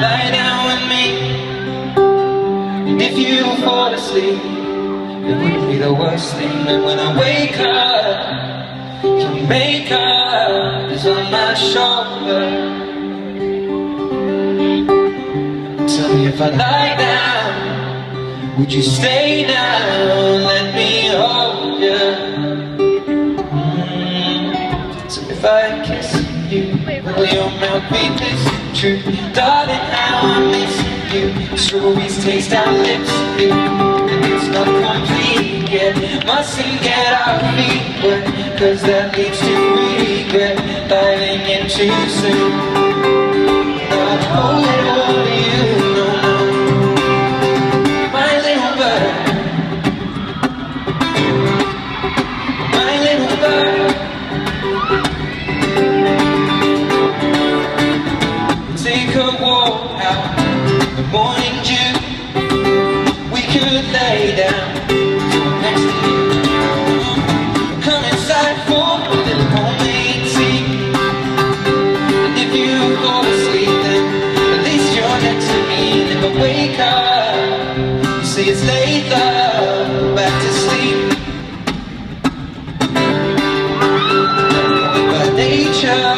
lie down with me. And if you fall asleep, it wouldn't be the worst thing. And when I wake up, your makeup is on my shoulder. Tell me if I lie down, would you stay now? Let me hold you. So if I kiss you, will your mouth be this true? Darling, how I'm missing you. Strawberries taste our lips new, and it's not complete yet. Mustn't get our feet wet, cause that leads to regret. Diving in too soon, not holding on to you no more. My little bird, my little bird. Take a walk out in the morning dew. We could lay down next to you. Come inside for a little homemade tea. And if you fall asleep, then at least you're next to me. And if I wake up, you say it's late, love, go back to sleep. By nature,